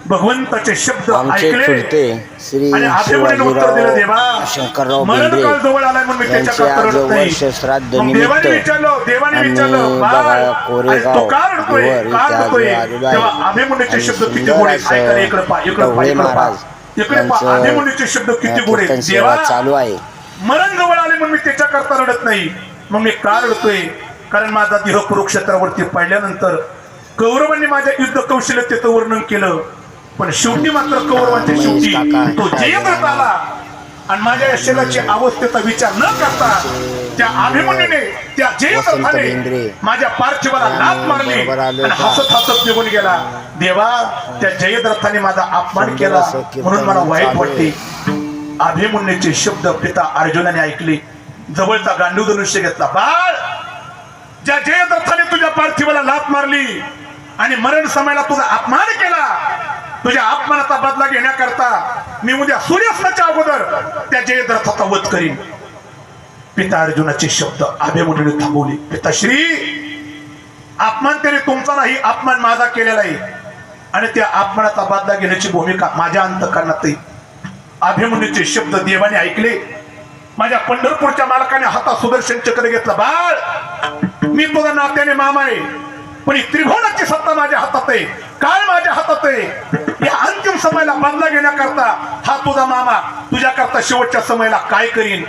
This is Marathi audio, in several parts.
भगवंताचे शब्द आमचे ऐकले चुलते श्री आणि अभिमन्यूने उत्तर दिलं, देवा शिवाजीराव शंकरराव मरण बेंद्रे काळ जवळ आलाय म्हणून मी यांचे त्याच्या आज करत नाही. वर्ष श्राद्ध मग निमित्त देवाने आम्ही विचारलं बघा बाळ, आणि कोरेगाव तो का रडतोय वर का इथे रडतोय आज आलेलो आहे. तेव्हा अभिमन्यूचे आणि शब्द किती सुंदर गोड आहेत. असं ऐका रे, इकडे पहा, इकडे पहा, ढवळे इकडे पहा, महाराज इकडे पहा. अभिमन्यूचे शब्द किती गोड कीर्तन आहेत. सेवा देवा चालू आहे. मरण जवळ आले म्हणून मी त्याच्या करता रडत नाही. मग मी का रडतोय? कारण माझा देह कुरुक्षेत्रावरती पडल्यानंतर कौरवांनी माझ्या युद्ध कौशल्यतेचं वर्णन केलं, पण शेवटी मात्र कौरवांच्या शेवटी तो जयद्रथ आला आणि माझ्या या शरीराची अवस्थेचा विचार न करता त्या अभिमन्यूने, त्या जयद्रथाने माझ्या पार्थिवाला लाथ मारली आणि हसत हसत निघून गेला. देवा, त्या जयद्रथाने माझा अपमान केला म्हणून मला वाईट वाटते. अभिमन्यूचे शब्द पिता अर्जुनाने ऐकले. जवळचा गांडूळ धनुष्य घेतला. बाळ, ज्या जयद्रथाने तुझ्या पार्थिवाला लाथ मारली आणि मरण समयाला तुझा अपमान केला, तुझ्या अपमानाचा बदला घेण्याकरता मी उद्या सूर्यास्ताच्या अगोदर त्या जयद्रथाचा वध करीन. पिता अर्जुनाचे शब्द अभिमन्यूने थांबवले. पिताश्री, अपमान त्याने तुमचा नाही, अपमान माझा केलेला आहे आणि त्या अपमानाचा बदला घेण्याची भूमिका माझ्या अंतःकरणात आहे. अभिमन्यूचे शब्द देवाने ऐकले. माझ्या पंढरपूरच्या मालकाने हातात सुदर्शन चक्र घेतलं. बाळ, मी तुझा नात्याने मामा आहे, पण ही त्रिभुवनाची सत्ता माझ्या हातात आहे, काळ माझ्या हातात आहे. या अंतिम समयाला बदला घेण्याकरता हा तुझा मामा तुझ्याकरता शेवटच्या समयाला काय करीन.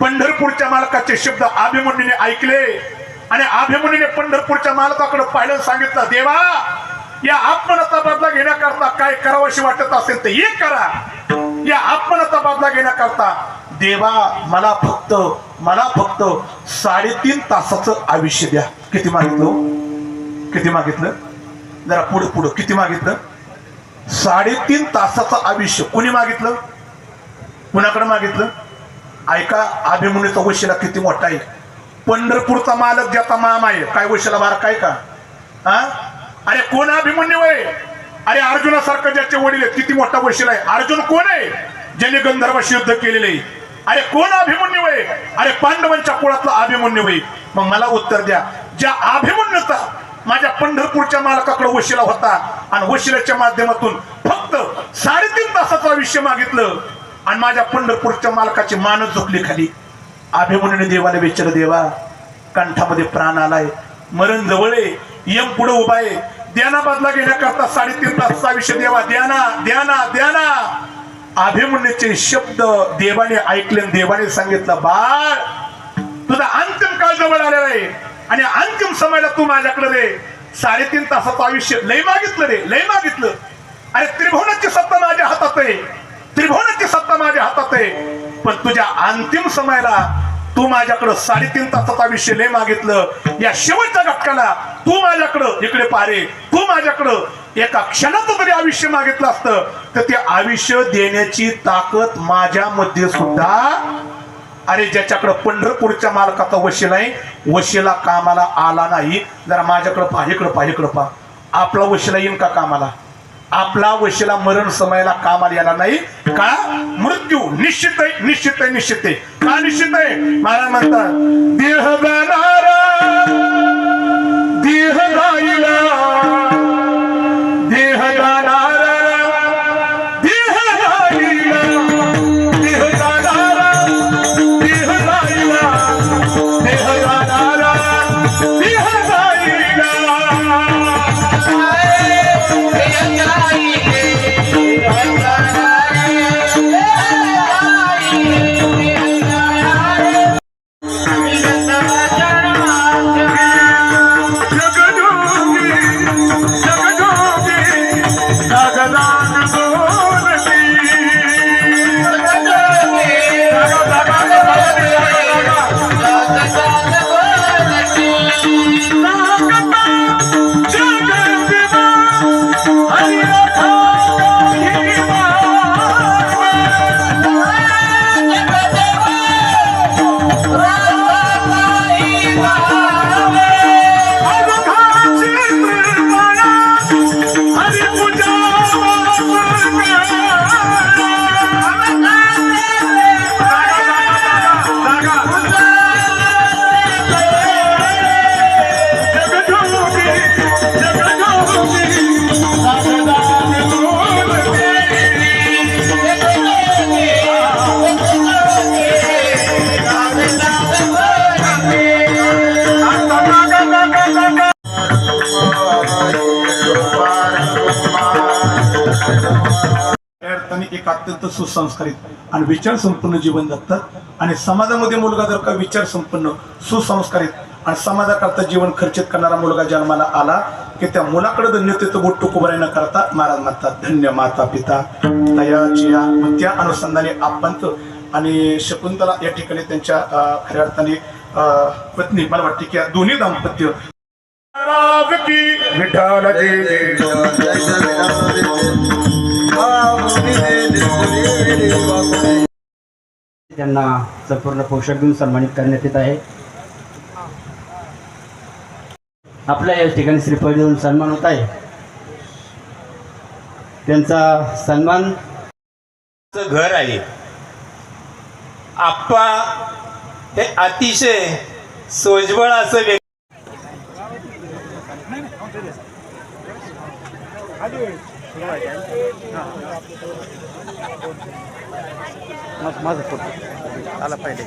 पंढरपूरच्या मालकाचे शब्द अभिमन्यूने ऐकले आणि अभिमन्यूने पंढरपूरच्या मालकाकडे पाहिलं, सांगितलं, देवा, या अपमानाचा बदला घेण्याकरता काय करावंशी वाटत असेल तर एक करा. या अपमानाचा बदला घेण्याकरता देवा, मला फक्त 3.5 तासाचं आयुष्य द्या. किती मागितलं? किती मागितलं? जरा पुढं किती मागितलं? 3.5 तासाचं आयुष्य. कुणी मागितलं? कुणाकडे मागितलं? ऐका, अभिमन्यूचा वशिला किती मोठा आहे. पंढरपूरचा मालक ज्याचा मामा आहे, काय वशिला बारा काय का? हा, अरे कोण अभिमन्यू आहे? अरे अर्जुनासारखं ज्याचे वडील आहेत, किती मोठा वशिला आहे. अर्जुन कोण आहे? ज्याने गंधर्वाशी युद्ध केलेले आहे. अरे कोण अभिमन्यू आहे? अरे पांडवांच्या कुळातला अभिमन्यू आहे. मग मला उत्तर द्या, ज्या अभिमन्यूचा माझ्या पंढरपूरच्या मालकाकडे वशिला होता आणि वशिलाच्या माध्यमातून फक्त 3.5 तासाचं आयुष्य मागितलं आणि माझ्या पंढरपूरच्या मालकाची मानच झोपली खाली. अभिमन्यूने देवाला विचारलं, देवा, कंठामध्ये प्राण आलाय, मरण जवळ आहे, यम पुढे उभा आहे, द्याना बदला घेण्याकरता 3.5 तासाचा आयुष्य देवा, द्याना. अभिमन्यूचे शब्द देवाने ऐकले. देवाने सांगितलं, बाळ, तुझा अंतिम काळ जवळ आलेला आहे आणि अंतिम समयाला तू माझ्याकडे रे 3.5 तासाचं आयुष्य लय मागितलं रे, लय मागितलं. अरे त्रिभुवनाची सत्ता माझ्या हातात आहे, त्रिभुवनाची सत्ता माझ्या हातात आहे, पण तुझ्या अंतिम समयाला तू माझ्याकडं 3.5 तासाचा आयुष्य लय मागितलं. या शेवटच्या घटकाला तू माझ्याकडं, इकडे पारे, तू माझ्याकडं एका क्षणाचं तरी आयुष्य मागितलं असतं तर ते आयुष्य देण्याची ताकद माझ्यामध्ये सुद्धा. अरे ज्याच्याकडे पंढरपूरच्या मालकाचा वशिला आहे, वशिला कामाला आला नाही. जरा माझ्याकडे पहा, इकडे पहा. आपला वशिला येईन का कामाला? आपला वशिला मरण समयाला कामाला येणार नाही का? मृत्यू निश्चित आहे. का निश्चित आहे? महाराज म्हणतात, देह जाणारा देह जाईला, देह जाणारा देह जाईला, देह जाणारा देह जाईला, देह जाणारा देह जाईला. त्या अर्थाने एक अत्यंत सुसंस्कारित आणि विचार संपन्न जीवन जगतात आणि समाजामध्ये मुलगा जर का विचार संपन्न सुसंस्कारित आणि समाजाकरता जीवन खर्चित करणारा मुलगा जन्माला आला की त्या मुलाकडे धन्यतेचं बोट टोकूबराई न करता महाराज म्हणतात धन्य माता पिता तयाची मग त्या अनुषंगाने आपण आणि शकुंतला या ठिकाणी त्यांच्या खऱ्या अर्थाने पत्नी मला वाटते की दोन्ही दाम्पत्य त्यांना संपूर्ण पोशाख देऊन सन्मानित करण्यात येत आहे. आपल्या या ठिकाणी श्रीफळ देऊन सन्मान होत आहे. त्यांचा सन्मान घर आहे. आप्पा हे अतिशय सोजवळ असं व्यक्ती माझा फोटो आला पाहिजे.